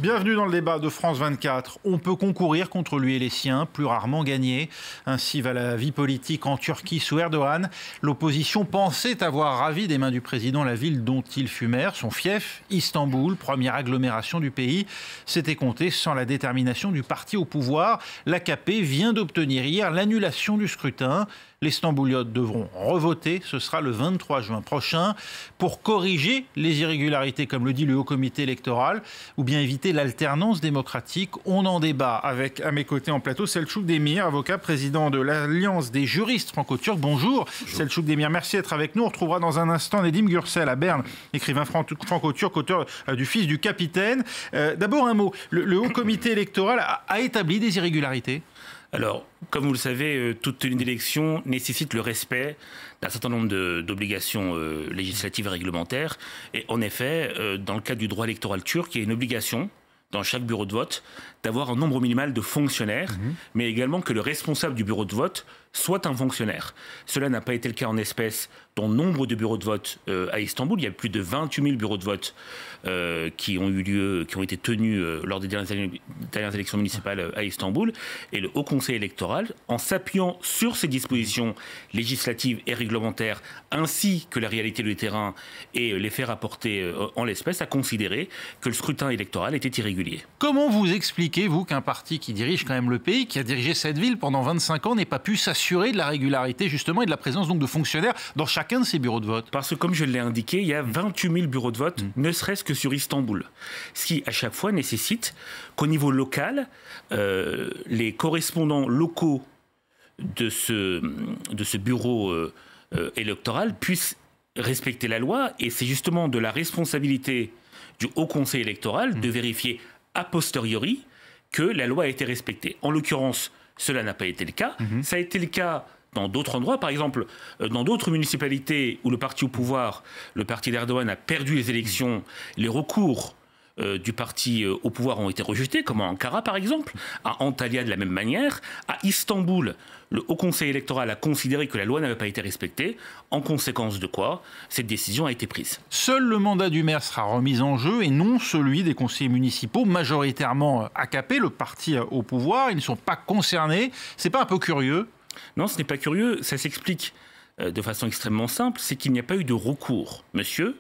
Bienvenue dans le débat de France 24. On peut concourir contre lui et les siens, plus rarement gagner. Ainsi va la vie politique en Turquie sous Erdogan. L'opposition pensait avoir ravi des mains du président la ville dont il fut maire, son fief, Istanbul, première agglomération du pays. C'était compté sans la détermination du parti au pouvoir. L'AKP vient d'obtenir hier l'annulation du scrutin. Les Stambouliotes devront revoter, ce sera le 23 juin prochain, pour corriger les irrégularités, comme le dit le Haut Comité électoral, ou bien éviter l'alternance démocratique. On en débat avec, à mes côtés en plateau, Selçuk Demir, avocat, président de l'Alliance des juristes franco-turcs. Bonjour, Selçuk Demir, merci d'être avec nous. On retrouvera dans un instant Nedim Gürsel à Berne, écrivain franco-turc, auteur du Fils du capitaine. D'abord un mot, le Haut Comité électoral a établi des irrégularités. Alors, comme vous le savez, toute tenue d'élection nécessite le respect d'un certain nombre d'obligations législatives et réglementaires. Et en effet, dans le cadre du droit électoral turc, il y a une obligation dans chaque bureau de vote d'avoir un nombre minimal de fonctionnaires, mais également que le responsable du bureau de vote soit un fonctionnaire. Cela n'a pas été le cas en espèces dans nombre de bureaux de vote à Istanbul. Il y a plus de 28 000 bureaux de vote qui ont eu lieu, qui ont été tenus lors des dernières élections municipales à Istanbul. Et le Haut Conseil électoral, en s'appuyant sur ces dispositions législatives et réglementaires, ainsi que la réalité du terrain et les faits rapportés en l'espèce, a considéré que le scrutin électoral était irrégulier. Comment vous expliquez, vous, qu'un parti qui dirige quand même le pays, qui a dirigé cette ville pendant 25 ans, n'ait pas pu s'assurer de la régularité, justement, et de la présence donc de fonctionnaires dans chacun de ces bureaux de vote? Parce que, comme je l'ai indiqué, il y a 28 000 bureaux de vote, ne serait-ce que sur Istanbul. Ce qui, à chaque fois, nécessite qu'au niveau local, les correspondants locaux de ce bureau électoral puissent respecter la loi. Et c'est justement de la responsabilité du Haut Conseil électoral de vérifier a posteriori que la loi a été respectée. En l'occurrence, cela n'a pas été le cas. Ça a été le cas dans d'autres endroits. Par exemple, dans d'autres municipalités où le parti au pouvoir, le parti d'Erdogan, a perdu les élections, les recours du parti au pouvoir ont été rejetés, comme à Ankara par exemple, à Antalya de la même manière. À Istanbul, le Haut Conseil électoral a considéré que la loi n'avait pas été respectée, en conséquence de quoi cette décision a été prise. Seul le mandat du maire sera remis en jeu et non celui des conseillers municipaux, majoritairement AKP, le parti au pouvoir. Ils ne sont pas concernés. C'est pas un peu curieux? Non, ce n'est pas curieux. Ça s'explique de façon extrêmement simple. C'est qu'il n'y a pas eu de recours, monsieur,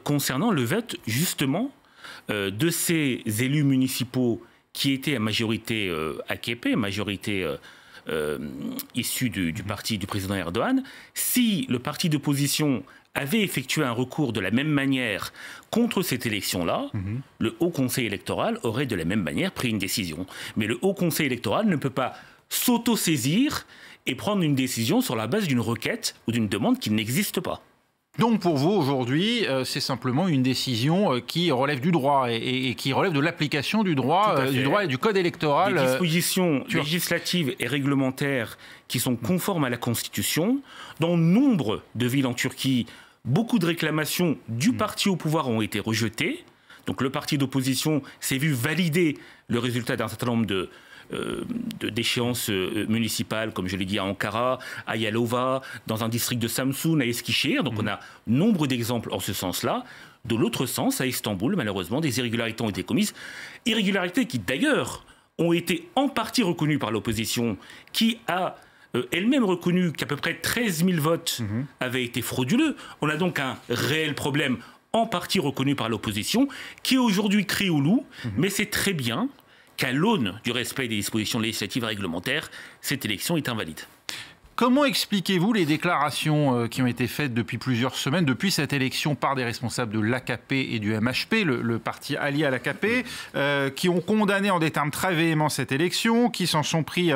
concernant le vote, justement, de ces élus municipaux qui étaient à majorité AKP, majorité issue du parti du président Erdogan. Si le parti d'opposition avait effectué un recours de la même manière contre cette élection-là, le Haut Conseil électoral aurait de la même manière pris une décision. Mais le Haut Conseil électoral ne peut pas s'auto-saisir et prendre une décision sur la base d'une requête ou d'une demande qui n'existe pas. Donc pour vous, aujourd'hui, c'est simplement une décision qui relève du droit et qui relève de l'application du droit et du code électoral. Des dispositions législatives et réglementaires qui sont conformes à la Constitution. Dans nombre de villes en Turquie, beaucoup de réclamations du parti au pouvoir ont été rejetées. Donc le parti d'opposition s'est vu valider le résultat d'un certain nombre d'échéances municipales, comme je l'ai dit, à Ankara, à Yalova, dans un district de Samsun, à Eskişehir. Donc on a nombre d'exemples en ce sens-là. De l'autre sens, à Istanbul, malheureusement, des irrégularités ont été commises. Irrégularités qui, d'ailleurs, ont été en partie reconnues par l'opposition, qui a elle-même reconnu qu'à peu près 13 000 votes avaient été frauduleux. On a donc un réel problème, en partie reconnu par l'opposition, qui aujourd'hui crie au loup, mais c'est très bien qu'à l'aune du respect des dispositions législatives et réglementaires, cette élection est invalide. Comment expliquez-vous les déclarations qui ont été faites depuis plusieurs semaines, depuis cette élection, par des responsables de l'AKP et du MHP, le parti allié à l'AKP, qui ont condamné en des termes très véhéments cette élection, qui s'en sont pris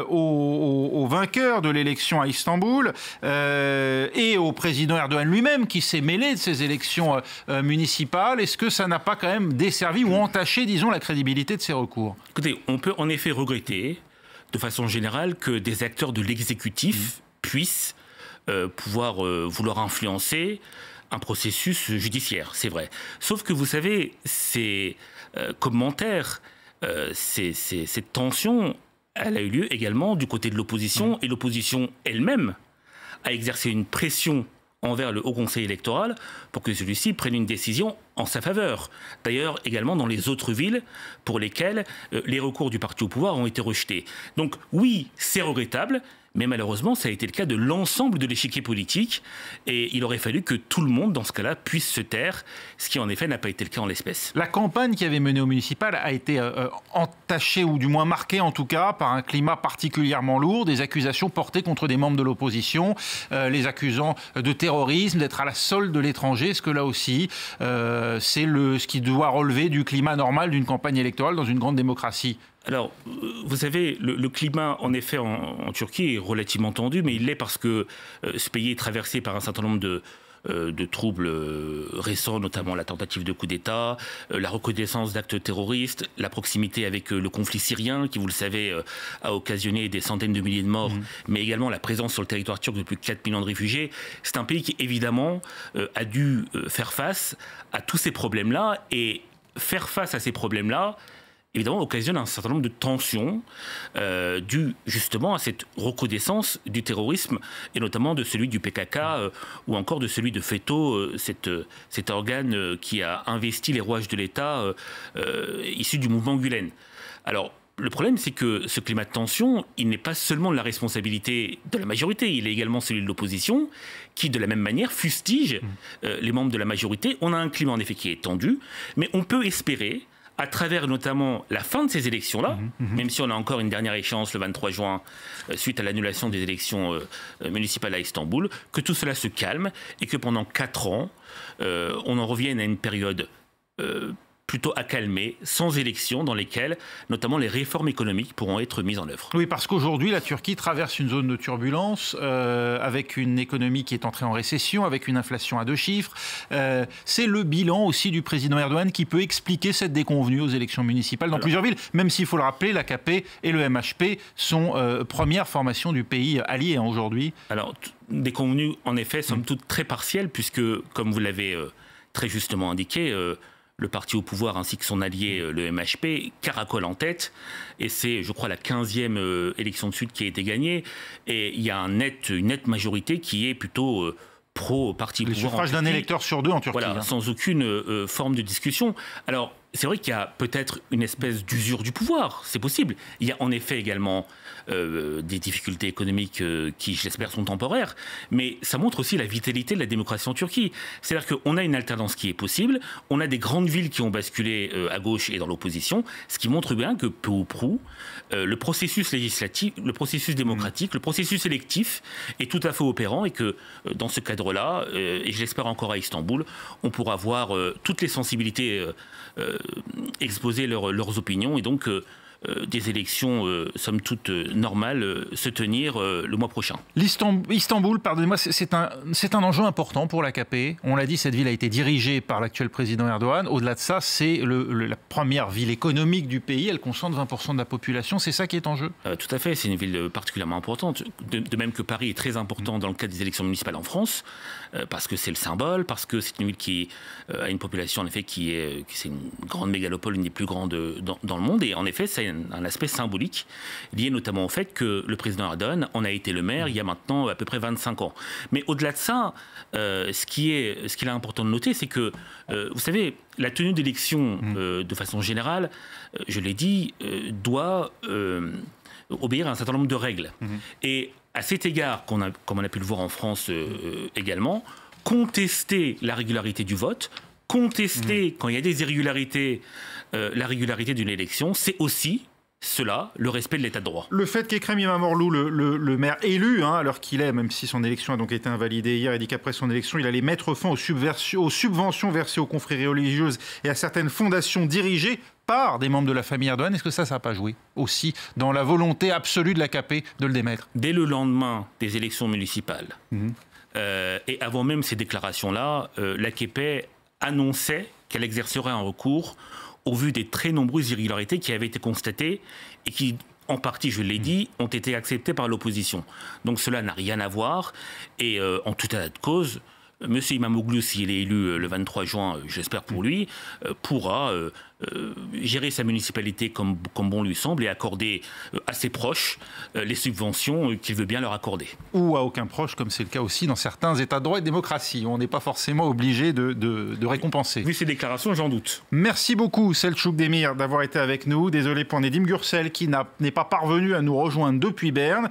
au vainqueur de l'élection à Istanbul et au président Erdogan lui-même, qui s'est mêlé de ces élections municipales? Est-ce que ça n'a pas quand même desservi ou entaché, disons, la crédibilité de ces recours? Écoutez, on peut en effet regretter de façon générale que des acteurs de l'exécutif puissent vouloir influencer un processus judiciaire, c'est vrai. Sauf que vous savez, ces commentaires, cette tension, elle a eu lieu également du côté de l'opposition, et l'opposition elle-même a exercé une pression envers le Haut Conseil électoral pour que celui-ci prenne une décision en sa faveur. D'ailleurs, également dans les autres villes pour lesquelles les recours du parti au pouvoir ont été rejetés. Donc oui, c'est regrettable, mais malheureusement, ça a été le cas de l'ensemble de l'échiquier politique. Et il aurait fallu que tout le monde, dans ce cas-là, puisse se taire, ce qui en effet n'a pas été le cas en l'espèce. La campagne qui avait mené au municipal a été entachée, ou du moins marquée en tout cas, par un climat particulièrement lourd, des accusations portées contre des membres de l'opposition, les accusant de terrorisme, d'être à la solde de l'étranger. Est-ce que là aussi, c'est ce qui doit relever du climat normal d'une campagne électorale dans une grande démocratie ? Alors, vous savez, le climat, en effet, en Turquie est relativement tendu, mais il l'est parce que ce pays est traversé par un certain nombre de troubles récents, notamment la tentative de coup d'État, la reconnaissance d'actes terroristes, la proximité avec le conflit syrien, qui, vous le savez, a occasionné des centaines de milliers de morts, mais également la présence sur le territoire turc de plus de 4 millions de réfugiés. C'est un pays qui, évidemment, a dû faire face à tous ces problèmes-là, et faire face à ces problèmes-là, évidemment, occasionne un certain nombre de tensions dues justement à cette recrudescence du terrorisme, et notamment de celui du PKK ou encore de celui de FETÖ, cet organe qui a investi les rouages de l'État issu du mouvement Gülen. Alors, le problème, c'est que ce climat de tension, il n'est pas seulement de la responsabilité de la majorité, il est également celui de l'opposition, qui, de la même manière, fustige les membres de la majorité. On a un climat, en effet, qui est tendu, mais on peut espérer, à travers notamment la fin de ces élections-là, même si on a encore une dernière échéance le 23 juin, suite à l'annulation des élections municipales à Istanbul, que tout cela se calme et que pendant 4 ans, on en revienne à une période plutôt accalmée, sans élections, dans lesquelles notamment les réformes économiques pourront être mises en œuvre. Oui, parce qu'aujourd'hui, la Turquie traverse une zone de turbulence, avec une économie qui est entrée en récession, avec une inflation à 2 chiffres. C'est le bilan aussi du président Erdogan qui peut expliquer cette déconvenue aux élections municipales dans plusieurs villes, même s'il faut le rappeler, l'AKP et le MHP sont premières formations du pays allié aujourd'hui. Alors, déconvenue, en effet, somme toute très partielle, puisque, comme vous l'avez très justement indiqué, le parti au pouvoir ainsi que son allié, le MHP, caracole en tête. Et c'est, je crois, la 15e élection de suite qui a été gagnée. Et il y a une nette majorité qui est plutôt pro-parti au pouvoir. Le suffrage d'un électeur sur 2 en Turquie. Voilà, sans aucune forme de discussion. Alors, c'est vrai qu'il y a peut-être une espèce d'usure du pouvoir, c'est possible. Il y a en effet également des difficultés économiques qui, je l'espère, sont temporaires, mais ça montre aussi la vitalité de la démocratie en Turquie. C'est-à-dire qu'on a une alternance qui est possible, on a des grandes villes qui ont basculé à gauche et dans l'opposition, ce qui montre bien que peu ou prou, le processus législatif, le processus démocratique, le processus électif est tout à fait opérant, et que dans ce cadre-là, et je l'espère encore à Istanbul, on pourra voir toutes les sensibilités exposer leurs opinions, et donc des élections, somme toute normales, se tenir le mois prochain. Istanbul, pardonnez-moi, c'est un enjeu important pour l'AKP. On l'a dit, cette ville a été dirigée par l'actuel président Erdogan. Au-delà de ça, c'est la première ville économique du pays. Elle concentre 20% de la population. C'est ça qui est en jeu ? Tout à fait. C'est une ville particulièrement importante. De même que Paris est très important dans le cadre des élections municipales en France, parce que c'est le symbole, parce que c'est une ville qui a une population, en effet, c'est une grande mégalopole, une des plus grandes dans le monde. Et en effet, ça a un aspect symbolique, lié notamment au fait que le président Erdogan en a été le maire il y a maintenant à peu près 25 ans. Mais au-delà de ça, ce qu'il est important de noter, c'est que, vous savez, la tenue d'élections, de façon générale, je l'ai dit, doit obéir à un certain nombre de règles. Et à cet égard, comme on a pu le voir en France également, contester la régularité du vote, contester quand il y a des irrégularités, la régularité d'une élection, c'est aussi cela, le respect de l'état de droit. Le fait qu'Ekrem İmamoğlu, le maire élu, à l'heure qu'il est, même si son élection a donc été invalidée hier, a dit qu'après son élection, il allait mettre fin aux subventions versées aux confréries religieuses et à certaines fondations dirigées par des membres de la famille Erdogan, est-ce que ça n'a pas joué aussi dans la volonté absolue de l'AKP de le démettre ? Dès le lendemain des élections municipales, et avant même ces déclarations-là, l'AKP annonçait qu'elle exercerait un recours au vu des très nombreuses irrégularités qui avaient été constatées et qui, en partie, je l'ai dit, ont été acceptées par l'opposition. Donc cela n'a rien à voir, et en tout état de cause, M. Imamoglu, s'il est élu le 23 juin, j'espère pour lui, pourra gérer sa municipalité comme bon lui semble et accorder à ses proches les subventions qu'il veut bien leur accorder. Ou à aucun proche, comme c'est le cas aussi dans certains États de droit et de démocratie. On n'est pas forcément obligé de récompenser. Vu ces déclarations, j'en doute. Merci beaucoup, Selçuk Demir, d'avoir été avec nous. Désolé pour Nedim Gürsel qui n'est pas parvenu à nous rejoindre depuis Berne.